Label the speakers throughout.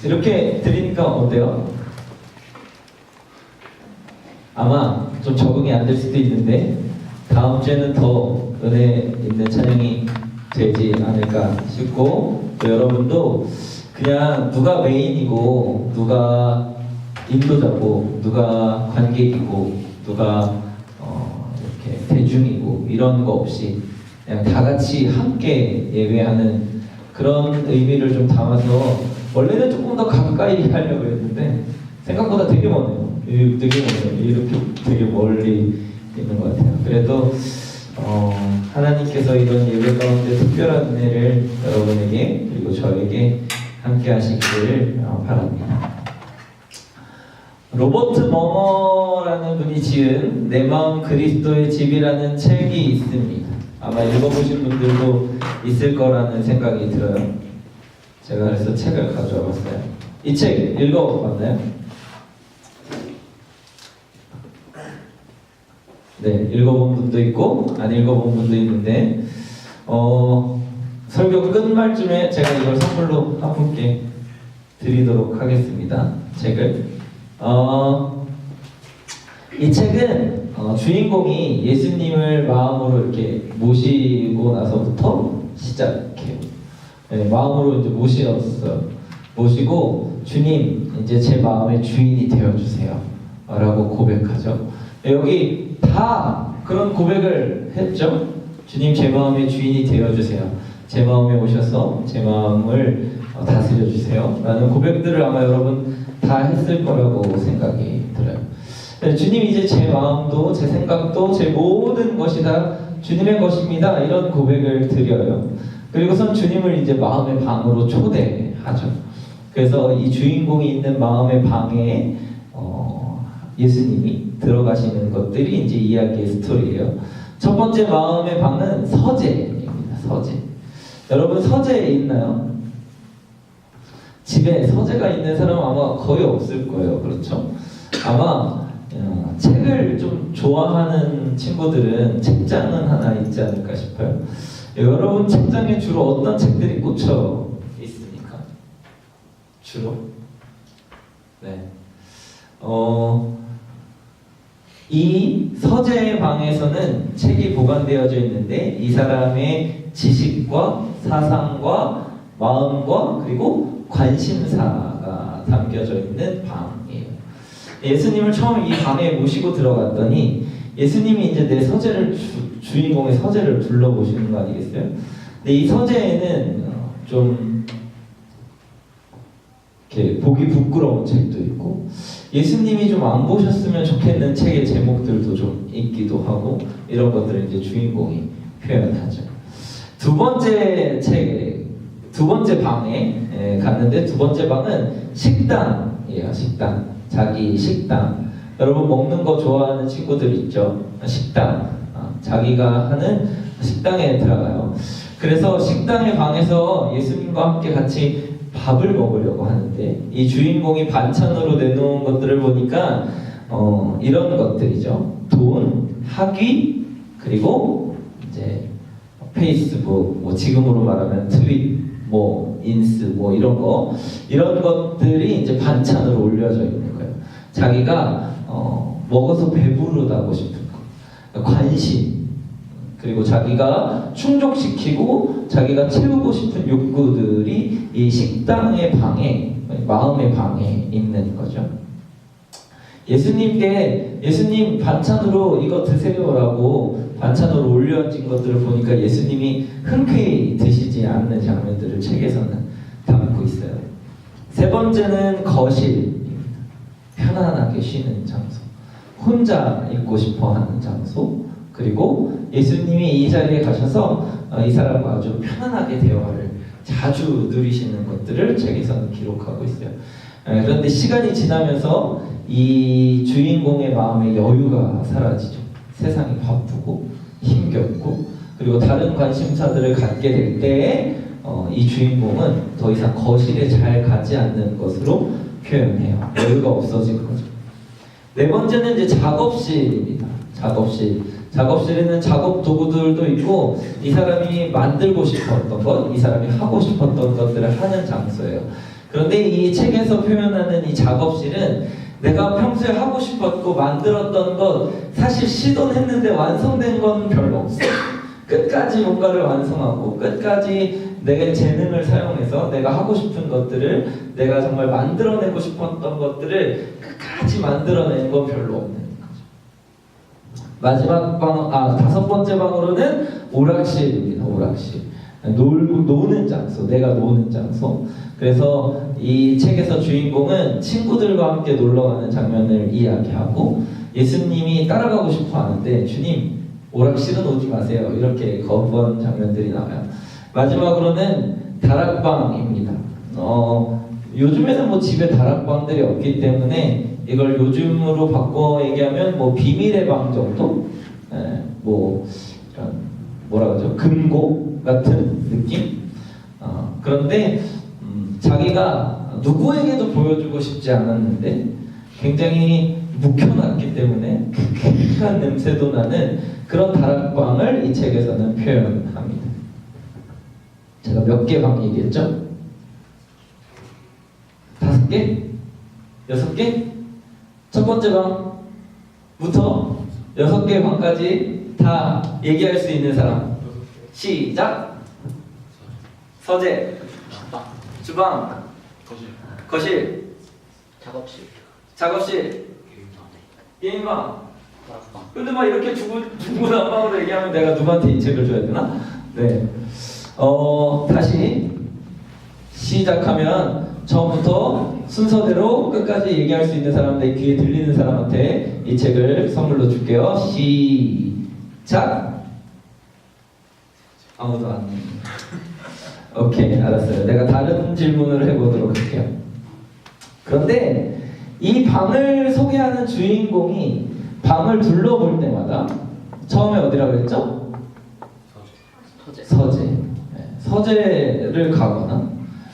Speaker 1: 이렇게 드리니까 어때요? 아마 좀 적응이 안 될 수도 있는데 다음 주에는 더 은혜 있는 찬양이 되지 않을까 싶고, 또 여러분도 그냥 누가 메인이고 누가 인도자고 누가 관객이고 누가 이렇게 대중이고 이런 거 없이 그냥 다 같이 함께 예배하는 그런 의미를 좀 담아서, 원래는 조금 더 가까이 하려고 했는데 생각보다 되게 멀어요. 되게 멀어요. 이렇게 되게 멀리 있는 것 같아요. 그래도 하나님께서 이런 예배 가운데 특별한 은혜를 여러분에게 그리고 저에게 함께 하시기를 바랍니다. 로버트 머머라는 분이 지은 내 마음 그리스도의 집이라는 책이 있습니다. 아마 읽어보신 분들도 있을 거라는 생각이 들어요. 제가 그래서 책을 가져와 봤어요. 이 책 읽어봤나요? 네, 읽어본 분도 있고 안 읽어본 분도 있는데 설교 끝말쯤에 제가 이걸 선물로 한 분께 드리도록 하겠습니다. 책을 이 책은 주인공이 예수님을 마음으로 이렇게 모시고 나서부터 시작해요. 네, 마음으로 이제 모시고 주님 이제 제 마음의 주인이 되어주세요 라고 고백하죠. 여기 다 그런 고백을 했죠. 주님 제 마음의 주인이 되어주세요. 제 마음에 오셔서 제 마음을 다스려주세요 라는 고백들을 아마 여러분 다 했을 거라고 생각이 들어요. 주님 이제 제 마음도 제 생각도 제 모든 것이 다 주님의 것입니다 이런 고백을 드려요. 그리고선 주님을 이제 마음의 방으로 초대하죠. 그래서 이 주인공이 있는 마음의 방에 예수님이 들어가시는 것들이 이제 이야기의 스토리예요. 첫 번째 마음의 방은 서재입니다. 서재. 여러분 서재에 있나요? 집에 서재가 있는 사람은 아마 거의 없을 거예요. 그렇죠? 아마 책을 좀 좋아하는 친구들은 책장은 하나 있지 않을까 싶어요. 여러분 책장에 주로 어떤 책들이 꽂혀 있습니까? 주로? 네. 이 서재의 방에서는 책이 보관되어져 있는데 이 사람의 지식과 사상과 마음과 그리고 관심사가 담겨져 있는 방이에요. 예수님을 처음 이 방에 모시고 들어갔더니 예수님이 이제 내 서재를 주인공의 서재를 둘러보시는 거 아니겠어요? 근데 이 서재에는 좀 이렇게 보기 부끄러운 책도 있고 예수님이 좀 안 보셨으면 좋겠는 책의 제목들도 좀 있기도 하고 이런 것들을 이제 주인공이 표현하죠. 두 번째 방에 갔는데 두 번째 방은 식당이에요. 식당. 자기 식당. 여러분 먹는 거 좋아하는 친구들 있죠? 식당. 자기가 하는 식당에 들어가요. 그래서 식당의 방에서 예수님과 함께 같이 밥을 먹으려고 하는데 이 주인공이 반찬으로 내놓은 것들을 보니까 이런 것들이죠. 돈, 학위, 그리고 이제 페이스북, 뭐 지금으로 말하면 트윗, 뭐 인스, 뭐 이런 것들이 이제 반찬으로 올려져 있는 거예요. 자기가 먹어서 배부르다고 싶은 거, 관심, 그리고 자기가 충족시키고 자기가 채우고 싶은 욕구들이 이 식당의 방에, 마음의 방에 있는 거죠. 예수님 반찬으로 이거 드세요라고 반찬으로 올려진 것들을 보니까 예수님이 흔쾌히 드시지 않는 장면들을 책에서는 담고 있어요. 세 번째는 거실입니다. 편안하게 쉬는 장소, 혼자 있고 싶어 하는 장소, 그리고 예수님이 이 자리에 가셔서 이 사람과 아주 편안하게 대화를 자주 누리시는 것들을 책에서는 기록하고 있어요. 그런데 시간이 지나면서 이 주인공의 마음에 여유가 사라지죠. 세상이 바쁘고 힘겹고 그리고 다른 관심사들을 갖게 될 때에 이 주인공은 더 이상 거실에 잘 가지 않는 것으로 표현해요. 여유가 없어진 거죠. 네 번째는 이제 작업실입니다. 작업실에는 작업 도구들도 있고 이 사람이 만들고 싶었던 것, 이 사람이 하고 싶었던 것들을 하는 장소예요. 그런데 이 책에서 표현하는 이 작업실은 내가 평소에 하고 싶었고 만들었던 것 사실 시도는 했는데 완성된 건 별로 없어. 끝까지 뭔가를 완성하고 끝까지 내 재능을 사용해서 내가 하고 싶은 것들을 내가 정말 만들어내고 싶었던 것들을 끝까지 만들어낸 건 별로 없는 거죠. 마지막 다섯 번째 방으로는 오락실입니다. 오락실. 노는 장소, 내가 노는 장소. 그래서 이 책에서 주인공은 친구들과 함께 놀러가는 장면을 이야기하고 예수님이 따라가고 싶어 하는데 주님 오락실은 오지 마세요 이렇게 거부한 장면들이 나와요. 마지막으로는 다락방입니다. 요즘에는 뭐 집에 다락방들이 없기 때문에 이걸 요즘으로 바꿔 얘기하면 뭐 비밀의 방 정도? 뭐 뭐라 그러죠? 금고 같은 느낌? 그런데 자기가 누구에게도 보여주고 싶지 않았는데 굉장히 묵혀놨기 때문에 쾌쾌한 냄새도 나는 그런 다락방을 이 책에서는 표현합니다. 제가 몇 개 방 얘기했죠? 5개? 6개? 첫 번째 방부터 6개 방까지 다 얘기할 수 있는 사람. 시작! 서재, 주방, 거실, 작업실, 게임방. 근데 막 이렇게 중구난방으로 얘기하면 내가 누구한테 이 책을 줘야 되나? 네. 다시 시작하면 처음부터 순서대로 끝까지 얘기할 수 있는 사람, 내 귀에 들리는 사람한테 이 책을 선물로 줄게요. 시작! 아무도 안 해. 오케이, 알았어요. 내가 다른 질문을 해보도록 할게요. 그런데 이 방을 소개하는 주인공이 방을 둘러볼 때마다 처음에 어디라고 했죠? 서재. 네. 서재를 가거나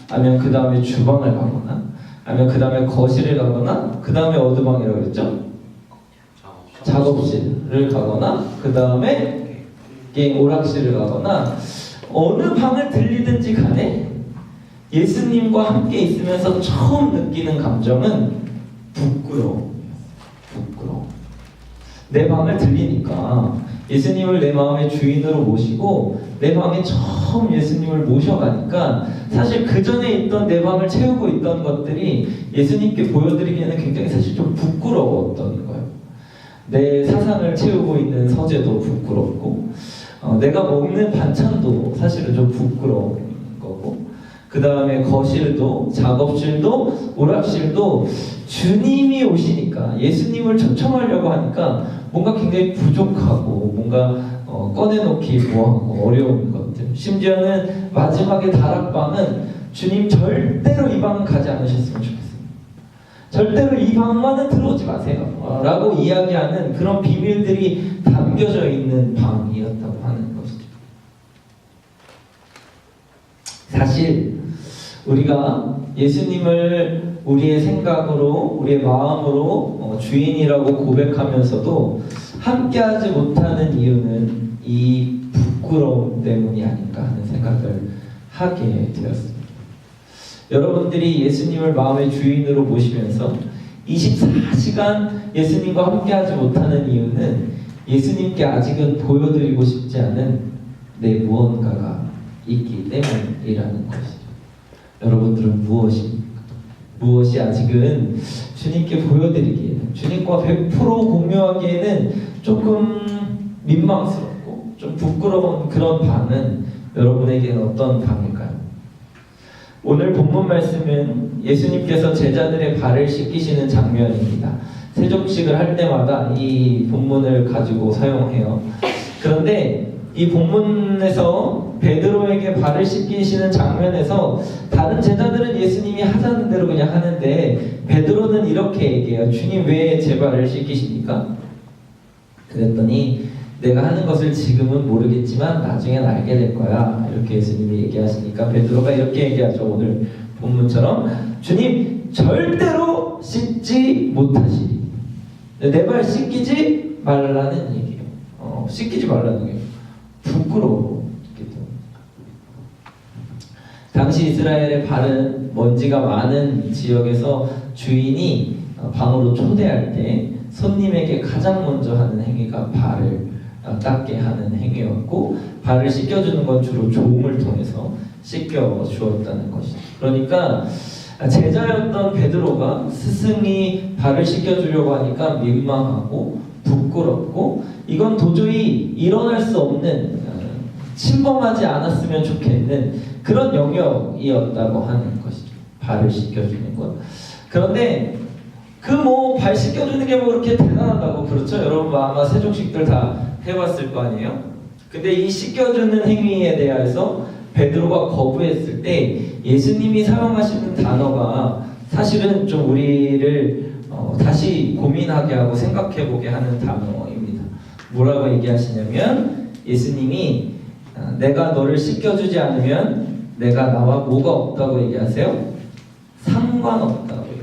Speaker 1: 아니면 그 다음에 주방을 가거나 아니면 그 다음에 거실을 가거나 그 다음에 어느 방이라고 했죠? 작업실을 가거나 그 다음에 게임 오락실을 가거나 어느 방을 들리든지 간에 예수님과 함께 있으면서 처음 느끼는 감정은 부끄러워. 내 방을 들리니까 예수님을 내 마음의 주인으로 모시고 내 방에 처음 예수님을 모셔가니까 사실 그 전에 있던 내 방을 채우고 있던 것들이 예수님께 보여드리기에는 굉장히 사실 좀 부끄러웠던 거예요. 내 사상을 채우고 있는 서재도 부끄럽고 내가 먹는 반찬도 사실은 좀 부끄러운 거고 그 다음에 거실도 작업실도 오락실도 주님이 오시니까 예수님을 초청하려고 하니까 뭔가 굉장히 부족하고 뭔가 꺼내놓기 뭐하고 어려운 것들. 심지어는 마지막에 다락방은 주님 절대로 이 방은 가지 않으셨으면 좋겠어요. 절대로 이 방만은 들어오지 마세요 라고 이야기하는 그런 비밀들이 담겨져 있는 방이었다고 하는 것이죠. 사실 우리가 예수님을 우리의 생각으로 우리의 마음으로 주인이라고 고백하면서도 함께하지 못하는 이유는 이 부끄러움 때문이 아닌가 하는 생각을 하게 되었습니다. 여러분들이 예수님을 마음의 주인으로 모시면서 24시간 예수님과 함께하지 못하는 이유는 예수님께 아직은 보여드리고 싶지 않은 내 무언가가 있기 때문이라는 것이죠. 여러분들은 무엇이 아직은 주님께 보여드리기에는 주님과 100% 공유하기에는 조금 민망스럽고 좀 부끄러운 그런 방은 여러분에게는 어떤 방일까요? 오늘 본문 말씀은 예수님께서 제자들의 발을 씻기시는 장면입니다. 세족식을 할 때마다 이 본문을 가지고 사용해요. 그런데 이 본문에서 베드로에게 발을 씻기시는 장면에서 다른 제자들은 예수님이 하자는 대로 그냥 하는데 베드로는 이렇게 얘기해요. 주님 왜 제 발을 씻기십니까? 그랬더니 내가 하는 것을 지금은 모르겠지만 나중엔 알게 될 거야. 이렇게 예수님이 얘기하시니까 베드로가 이렇게 얘기하죠. 오늘 본문처럼 주님 절대로 씻지 못하시리. 내 발 씻기지 말라는 얘기예요. 씻기지 말라는 얘기예요. 부끄러웠기 때문에. 당시 이스라엘의 발은 먼지가 많은 지역에서 주인이 방으로 초대할 때 손님에게 가장 먼저 하는 행위가 발을 닦게 하는 행위였고, 발을 씻겨주는 건 주로 조음을 통해서 씻겨주었다는 것이죠. 그러니까 제자였던 베드로가 스승이 발을 씻겨주려고 하니까 민망하고 부끄럽고, 이건 도저히 일어날 수 없는, 침범하지 않았으면 좋겠는 그런 영역이었다고 하는 것이죠. 발을 씻겨주는 것. 그런데 발 씻겨주는 게 뭐 그렇게 대단하다고, 그렇죠? 여러분 아마 세족식들 다 해봤을 거 아니에요? 근데 이 씻겨주는 행위에 대해서 베드로가 거부했을 때 예수님이 사용하시는 단어가 사실은 좀 우리를 다시 고민하게 하고 생각해보게 하는 단어입니다. 뭐라고 얘기하시냐면, 예수님이 내가 너를 씻겨주지 않으면 내가 나와 뭐가 없다고 얘기하세요? 상관없다고 얘기해요.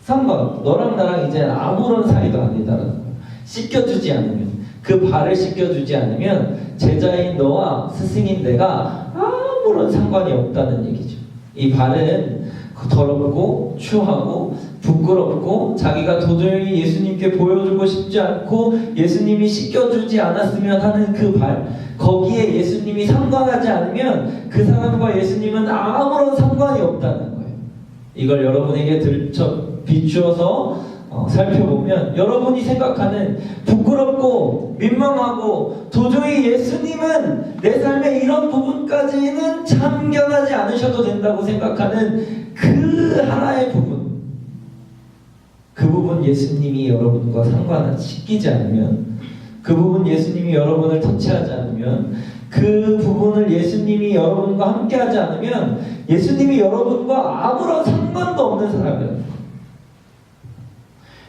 Speaker 1: 상관없다. 너랑 나랑 이제 아무런 사이도 아니다라는 거예요. 씻겨주지 않으면, 그 발을 씻겨주지 않으면 제자인 너와 스승인 내가 아무런 상관이 없다는 얘기죠. 이 발은 더럽고 추하고 부끄럽고 자기가 도저히 예수님께 보여주고 싶지 않고 예수님이 씻겨주지 않았으면 하는 그 발, 거기에 예수님이 상관하지 않으면 그 사람과 예수님은 아무런 상관이 없다는 거예요. 이걸 여러분에게 비추어서 살펴보면 여러분이 생각하는 부끄럽고 민망하고 도저히 예수님은 내 삶의 이런 부분까지는 참견하지 않으셔도 된다고 생각하는 그 하나의 부분, 그 부분 예수님이 여러분과 상관시키지 않으면, 그 부분 예수님이 여러분을 터치하지 않으면, 그 부분을 예수님이 여러분과 함께하지 않으면 예수님이 여러분과 아무런 상관도 없는 사람이에요.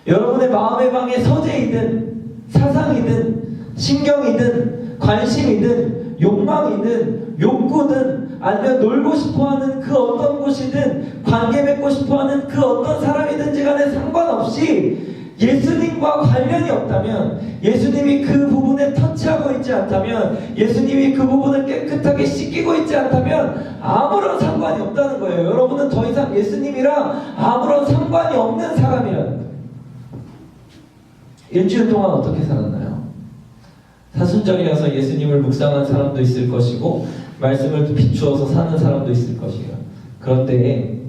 Speaker 1: 여러분의 마음의 방에 서재이든 사상이든 신경이든 관심이든 욕망이든 욕구든 아니면 놀고 싶어하는 그 어떤 곳이든 관계 맺고 싶어하는 그 어떤 사람이든지 간에 상관없이 예수님과 관련이 없다면, 예수님이 그 부분에 터치하고 있지 않다면, 예수님이 그 부분을 깨끗하게 씻기고 있지 않다면 아무런 상관이 없다는 거예요. 여러분은 더 이상 예수님이랑 아무런 상관이 없는 사람이라는 거예요. 일주일 동안 어떻게 살았나요? 사순절이어서 예수님을 묵상한 사람도 있을 것이고 말씀을 비추어서 사는 사람도 있을 것이에요. 그런데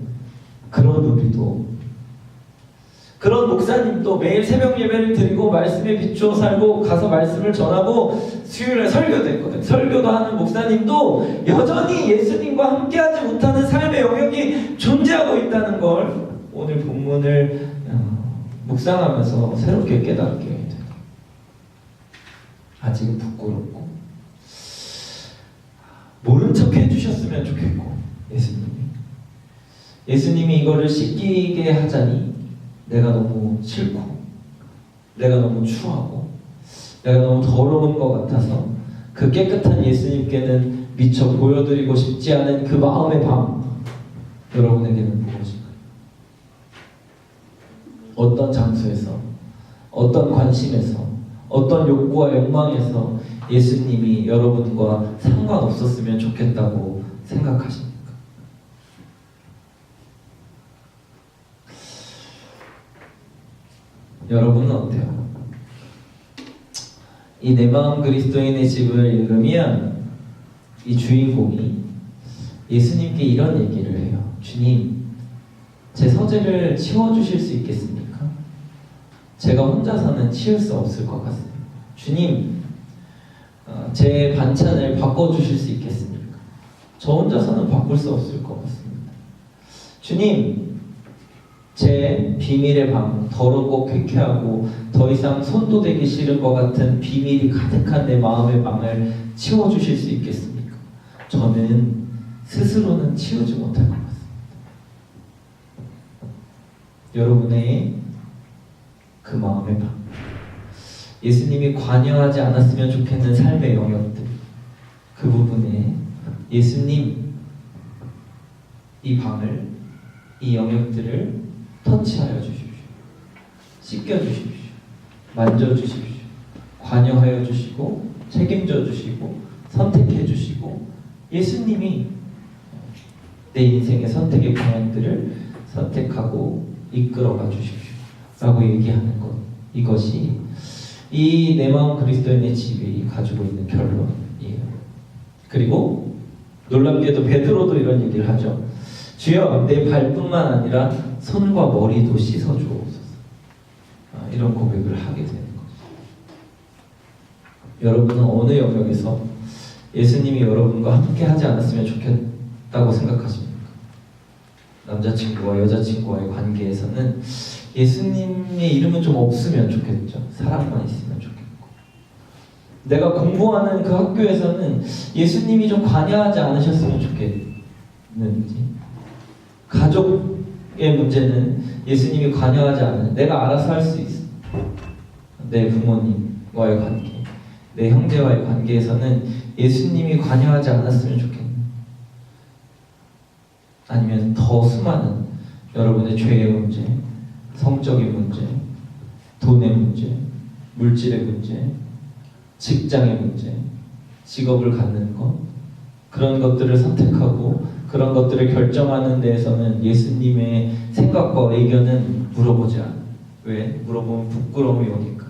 Speaker 1: 그런 우리도, 그런 목사님도 매일 새벽 예배를 드리고 말씀에 비추어 살고 가서 말씀을 전하고 수요일에 설교도 했거든요. 설교도 하는 목사님도 여전히 예수님과 함께하지 못하는 삶의 영역이 존재하고 있다는 걸 오늘 본문을 묵상하면서 새롭게 깨닫게 돼요. 아직은 부끄럽고 모른 척 해주셨으면 좋겠고, 예수님이 이거를 씻기게 하자니 내가 너무 싫고 내가 너무 추하고 내가 너무 더러운 것 같아서 그 깨끗한 예수님께는 미처 보여드리고 싶지 않은 그 마음의 방, 여러분에게는 무엇인가요? 어떤 장소에서, 어떤 관심에서, 어떤 욕구와 욕망에서 예수님이 여러분과 상관없었으면 좋겠다고 생각하십니까? 여러분은 어때요? 이 내 마음 그리스도인의 집을 읽으면 이 주인공이 예수님께 이런 얘기를 해요. 주님, 제 서재를 치워주실 수 있겠습니까? 제가 혼자서는 치울 수 없을 것 같습니다. 주님, 제 반찬을 바꿔주실 수 있겠습니까? 저 혼자서는 바꿀 수 없을 것 같습니다. 주님, 제 비밀의 방, 더럽고 쾌쾌하고 더 이상 손도 대기 싫은 것 같은 비밀이 가득한 내 마음의 방을 치워주실 수 있겠습니까? 저는 스스로는 치우지 못할 것 같습니다. 여러분의 그 마음의 방, 예수님이 관여하지 않았으면 좋겠는 삶의 영역들, 그 부분에 예수님 이 방을, 이 영역들을 터치하여 주십시오. 씻겨 주십시오. 만져 주십시오. 관여하여 주시고 책임져 주시고 선택해 주시고 예수님이 내 인생의 선택의 방향들을 선택하고 이끌어가 주십시오 라고 얘기하는 것, 이것이 이 내 마음 그리스도인의 집이 가지고 있는 결론이에요. 그리고 놀랍게도 베드로도 이런 얘기를 하죠. 주여, 내 발뿐만 아니라 손과 머리도 씻어주옵소서. 이런 고백을 하게 되는 거죠. 여러분은 어느 영역에서 예수님이 여러분과 함께 하지 않았으면 좋겠다고 생각하십니까? 남자친구와 여자친구와의 관계에서는 예수님의 이름은 좀 없으면 좋겠죠. 사랑만 있으면 좋겠고, 내가 공부하는 그 학교에서는 예수님이 좀 관여하지 않으셨으면 좋겠는지, 가족의 문제는 예수님이 관여하지 않는, 내가 알아서 할 수 있어. 내 부모님과의 관계, 내 형제와의 관계에서는 예수님이 관여하지 않았으면 좋겠는, 아니면 더 수많은 여러분의 죄의 문제, 성적인 문제, 돈의 문제, 물질의 문제, 직장의 문제, 직업을 갖는 것, 그런 것들을 선택하고 그런 것들을 결정하는 데에서는 예수님의 생각과 의견은 물어보지 않아. 왜? 물어보면 부끄러움이 오니까,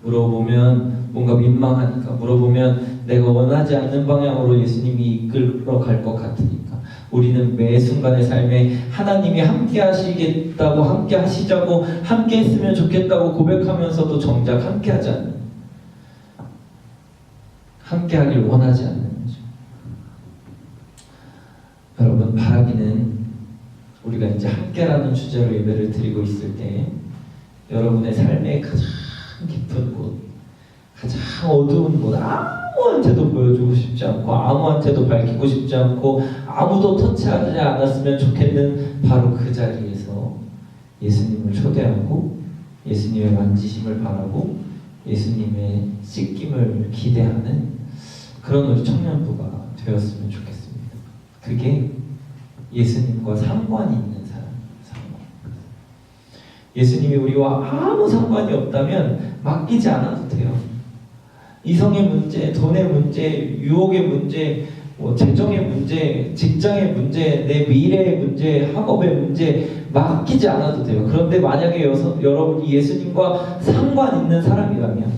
Speaker 1: 물어보면 뭔가 민망하니까, 물어보면 내가 원하지 않는 방향으로 예수님이 이끌어 갈 것 같으니까. 우리는 매 순간의 삶에 하나님이 함께 하시겠다고, 함께 하시자고, 함께 했으면 좋겠다고 고백하면서도 정작 함께 하지 않는, 함께 하길 원하지 않는 거죠. 여러분, 바라기는 우리가 이제 함께라는 주제로 예배를 드리고 있을 때 여러분의 삶의 가장 깊은 곳, 가장 어두운 곳, 아무한테도 보여주고 싶지 않고 아무한테도 밝히고 싶지 않고 아무도 터치하지 않았으면 좋겠는 바로 그 자리에서 예수님을 초대하고 예수님의 만지심을 바라고 예수님의 씻김을 기대하는 그런 우리 청년부가 되었으면 좋겠습니다. 그게 예수님과 상관이 있는 사람. 예수님이 우리와 아무 상관이 없다면 맡기지 않아도 돼요. 이성의 문제, 돈의 문제, 유혹의 문제, 재정의 문제, 직장의 문제, 내 미래의 문제, 학업의 문제 맡기지 않아도 돼요. 그런데 만약에 여러분이 예수님과 상관 있는 사람이라면,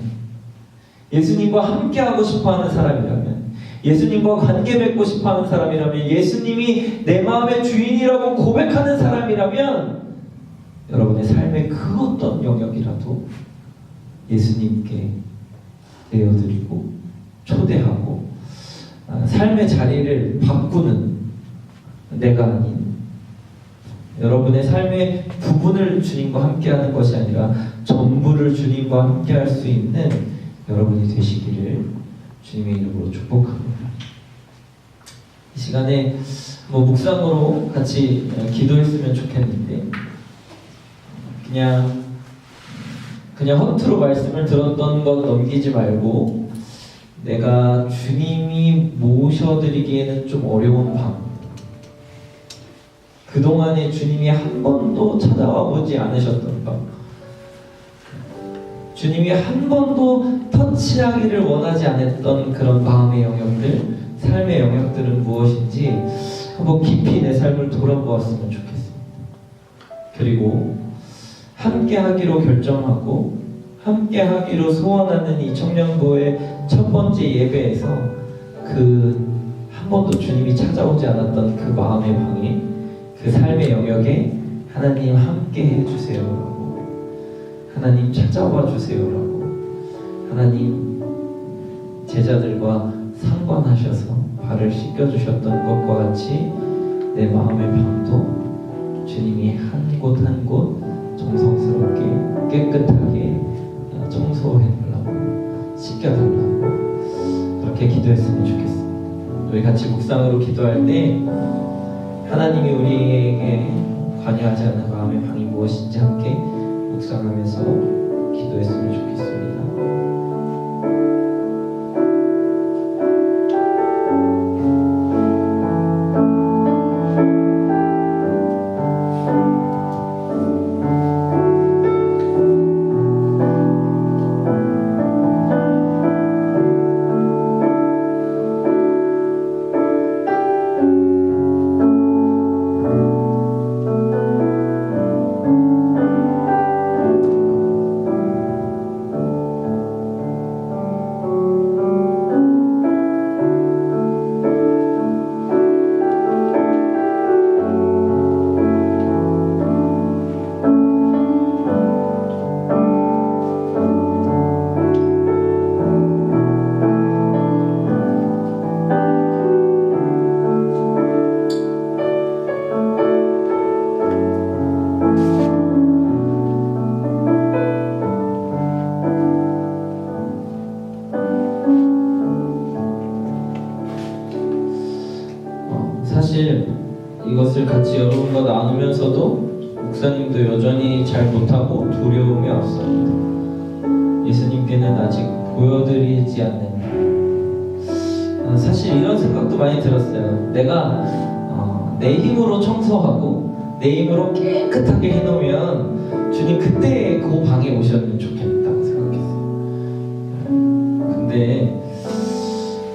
Speaker 1: 예수님과 함께하고 싶어하는 사람이라면, 예수님과 관계 맺고 싶어하는 사람이라면, 예수님이 내 마음의 주인이라고 고백하는 사람이라면, 여러분의 삶의 그 어떤 영역이라도 예수님께 내어드리고 초대하고 삶의 자리를 바꾸는, 내가 아닌 여러분의 삶의 부분을 주님과 함께하는 것이 아니라 전부를 주님과 함께할 수 있는 여러분이 되시기를 주님의 이름으로 축복합니다. 이 시간에 묵상으로 같이 기도했으면 좋겠는데, 그냥 허투루 말씀을 들었던 것 넘기지 말고 내가 주님이 모셔드리기에는 좀 어려운 밤, 그동안에 주님이 한 번도 찾아와 보지 않으셨던 밤, 주님이 한 번도 터치하기를 원하지 않았던 그런 마음의 영역들, 삶의 영역들은 무엇인지 한번 깊이 내 삶을 돌아보았으면 좋겠습니다. 그리고 함께 하기로 결정하고 함께 하기로 소원하는 이 청년부의 첫 번째 예배에서 그 한 번도 주님이 찾아오지 않았던 그 마음의 방에, 그 삶의 영역에 하나님 함께 해주세요라고, 하나님 찾아와 주세요라고, 하나님 제자들과 상관하셔서 발을 씻겨주셨던 것과 같이 내 마음의 방도 주님이 한 곳 한 곳 정성스럽게 깨끗하게 청소해달라고, 씻겨달라고 그렇게 기도했으면 좋겠습니다. 우리 같이 묵상으로 기도할 때 하나님이 우리에게 관여하지 않는 마음의 방이 무엇인지 함께 묵상하면서 기도했으면 좋겠습니다. 많으면서도 목사님도 여전히 잘 못하고 두려움이 없습니다. 예수님께는 아직 보여드리지 않는 사실 이런 생각도 많이 들었어요. 내가 내 힘으로 청소하고 내 힘으로 깨끗하게 해놓으면 주님 그때 그 방에 오셨으면 좋겠다고 생각했어요. 근데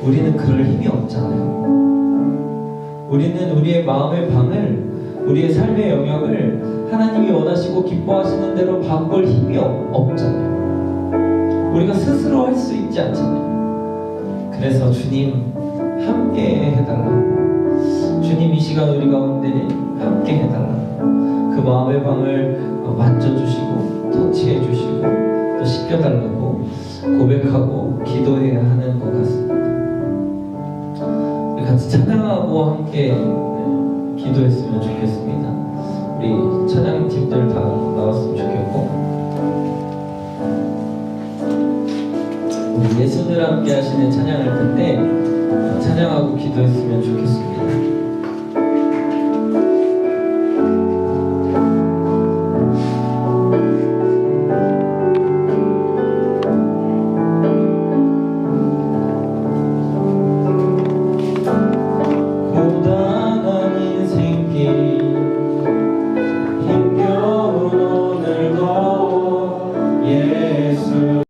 Speaker 1: 우리는 그럴 힘이 없잖아요. 우리는 우리의 마음의 방을, 우리의 삶의 영역을 하나님이 원하시고 기뻐하시는 대로 바꿀 힘이 없잖아요. 우리가 스스로 할 수 있지 않잖아요. 그래서 주님 함께 해달라고, 주님 이 시간 우리 가운데 함께 해달라고, 그 마음의 방을 만져주시고 터치해주시고 또 씻겨달라고 고백하고 기도해야 하는 것 같습니다. 우리 같이 찬양하고 함께 기도했으면 좋겠습니다. 우리 찬양팀들 다 나왔으면 좋겠고, 우리 예수들 함께 하시는 찬양할 텐데 찬양하고 기도했으면 좋겠습니다.